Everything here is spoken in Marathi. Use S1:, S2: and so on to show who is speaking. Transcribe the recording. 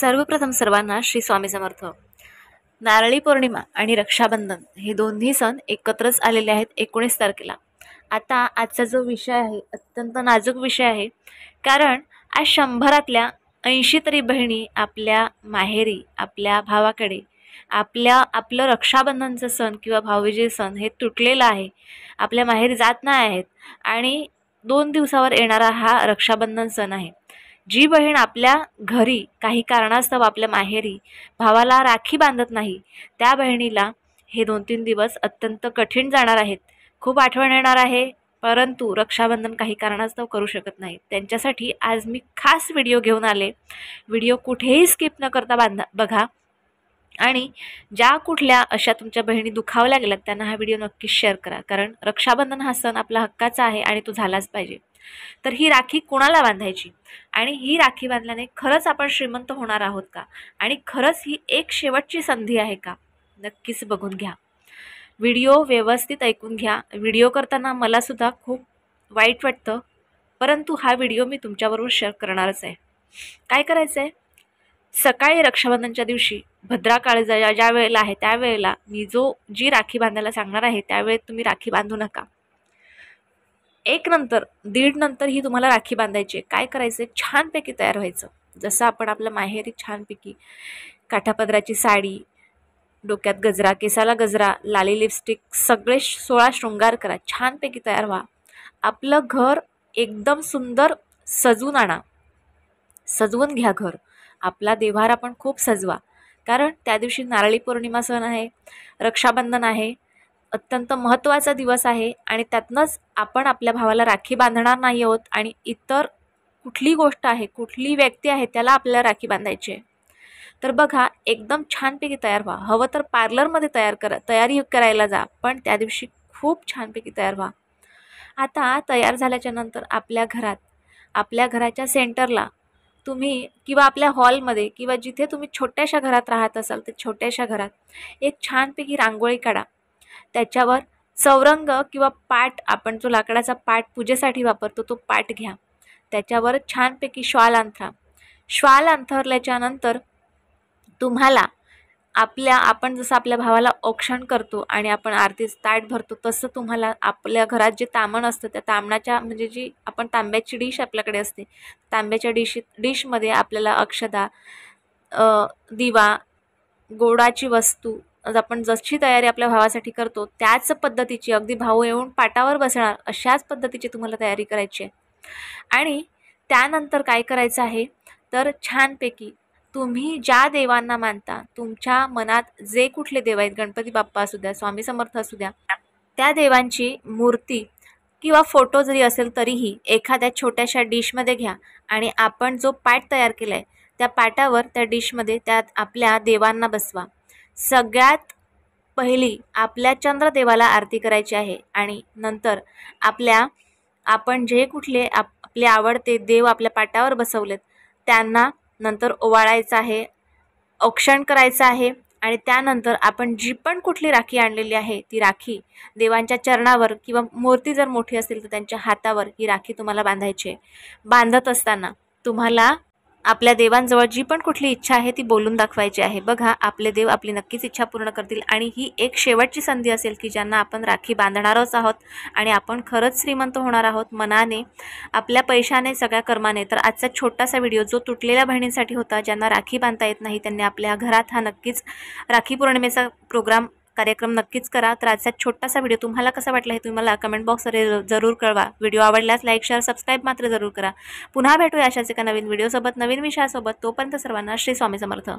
S1: सर्वप्रथम सर्वांना श्री स्वामी समर्थ। नारळी पौर्णिमा आणि रक्षाबंधन हे दोन्ही सण एकत्रच आलेले आहेत 19 तारखेला। आता आजचा जो विषय आहे अत्यंत नाजूक विषय आहे, कारण आज 100तल्या 80 तरी बहिणी आपल्या माहेरी आपल्या भावाकडे आपलं रक्षाबंधनचं सण किंवा भाऊबीजे सण हे तुटलेलं आहे, आपल्या माहेरी जात नाही आहेत आणि 2 दिवसावर येणारा हा रक्षाबंधन सण आहे। जी बहीण आपल्या घरी काही कारणास्तव आपल्या माहेरी भावाला राखी बांधत नाही, त्या बहिणीला हे 2-3 दिवस अत्यंत कठीण जाणार आहेत। खूप आठवण येणार आहे, परंतु रक्षाबंधन काही कारणास्तव करू शकत नाही। त्यांच्यासाठी आज मी खास व्हिडिओ घेऊन आले। व्हिडिओ कुठेही स्किप न करता बघा आणि ज्या कुठल्या अशा तुमच्या बहिणी दुखावल्या गेल्यात त्यांना हा व्हिडिओ नक्कीच शेअर करा, कारण रक्षाबंधन हा सण आपला हक्काचा आहे आणि तो झालाच पाहिजे। तर ही राखी कोणाला बांधायची आणि ही राखी बांधल्याने खरंच आपण श्रीमंत होणार आहोत का, आणि खरंच ही एक शेवटची संधी आहे का, नक्कीच बघून घ्या। व्हिडिओ व्यवस्थित ऐकून घ्या। व्हिडिओ करताना मला सुद्धा खूप वाईट वाटतं, परंतु हा व्हिडिओ मी तुमच्याबरोबर शेअर करणारच आहे। काय करायचं आहे, सकाळी रक्षाबंधनच्या दिवशी भद्राकाळ ज्या वेळेला आहे त्यावेळेला मी जी राखी बांधायला सांगणार आहे त्यावेळेत तुम्ही राखी बांधू नका। 1 नंतर 1:30 नंतर ही तुम्हाला राखी बांधायची। काय करायचं, छानपैकी तयार व्हायचं, जसं आपण आपल्या माहेरी छानपैकी काठापदराची साडी, डोक्यात गजरा, केसाला गजरा, लाली लिपस्टिक, सगळे 16 शृंगार करा, छानपैकी तयार व्हा। आपलं घर एकदम सुंदर सजवून आणा, सजवून घ्या घर। आपला देव्हारा पण खूप सजवा, कारण त्या दिवशी नारळी पौर्णिमा सण आहे, रक्षाबंधन आहे, अत्यंत महत्त्वाचा दिवस आहे आणि त्यातनंच आपण आपल्या भावाला राखी बांधणार नाही आहोत आणि इतर कुठली गोष्ट आहे, कुठली व्यक्ती आहे त्याला आपल्याला राखी बांधायची आहे। तर बघा, एकदम छानपैकी तयार व्हा। हवं तर पार्लरमध्ये तयारी करायला जा, पण त्या दिवशी खूप छानपैकी तयार व्हा। आता तयार झाल्याच्या नंतर आपल्या घराच्या सेंटरला तुम्ही किंवा आपल्या हॉलमध्ये किंवा जिथे तुम्ही छोट्याशा घरात राहत असाल तर छोट्याशा घरात एक छानपैकी रांगोळी काढा। त्याच्यावर चौरंग किंवा पाट, आपण जो लाकडाचा पाट पूजेसाठी वापरतो तो पाट घ्या। त्याच्यावर छानपैकी श्वाल अंथरा। श्वाल अंथरल्याच्या नंतर तुम्हाला आपण जसं आपल्या भावाला औक्षण करतो आणि आपण आरतीचं ताट भरतो, तसं तुम्हाला आपल्या घरात जे तामण असतं त्या तामणाच्या म्हणजे जी आपण तांब्याची डिश आपल्याकडे असते, तांब्याच्या डिशमध्ये आपल्याला अक्षदा, दिवा, गोडाची वस्तू, आपण जशी तयारी आपल्या भावासाठी करतो त्याच पद्धतीची, अगदी भाऊ येऊन पाटावर बसणार अशाच पद्धतीची तुम्हाला तयारी करायची आहे। आणि त्यानंतर काय करायचं आहे, तर छानपैकी तुम्ही ज्या देवांना मानता, तुमच्या मनात जे कुठले देव आहेत, गणपती बाप्पा असू द्या, स्वामी समर्थ असू द्या, त्या देवांची मूर्ती किंवा फोटो जरी असेल तरीही एखाद्या छोट्याशा डिशमध्ये घ्या आणि आपण जो पाट तयार केला आहे त्या पाटावर, त्या डिशमध्ये त्यात आपल्या देवांना बसवा। सगळ्यात पहिली आपल्या चंद्रदेवाला आरती करायची आहे आणि नंतर आपण जे कुठले आपले आवडते देव आपल्या पाटावर बसवलेत त्यांना नंतर ओवाळायचं आहे, औक्षण करायचं आहे आणि त्यानंतर आपण जी पण कुठली राखी आणलेली आहे ती राखी देवांच्या चरणावर किंवा मूर्ती जर मोठी असेल तर त्यांच्या हातावर ही राखी तुम्हाला बांधायची आहे। बांधत असताना तुम्हाला आपल्या देवांजवळ जी पण कुठली इच्छा आहे ती बोलून दाखवायची आहे। बघा, आपले देव आपली नक्कीच इच्छा पूर्ण करतील आणि ही एक शेवटची संधी असेल की ज्यांना आपण राखी बांधणारच आहोत आणि आपण खरंच श्रीमंत होणार आहोत, मनाने, आपल्या पैशाने, सगळ्या कर्माने। तर आजचा छोटासा व्हिडिओ जो तुटलेल्या बहिणींसाठी होता, ज्यांना राखी बांधता येत नाही त्यांनी आपल्या घरात हा नक्कीच राखी पौर्णिमेचा कार्यक्रम नक्कीच करा। तर आजचा छोटासा व्हिडिओ तुम्हाला कसा वाटला हे तुम्ही मला कमेंट बॉक्समध्ये जरूर कळवा। व्हिडिओ आवडल्यास लाईक, शेअर, सबस्क्राईब मात्र जरूर करा। पुन्हा भेटूया अशाच एका नवीन व्हिडिओसोबत, नवीन विषयासोबत। तोपर्यंत सर्वांना श्री स्वामी समर्थ।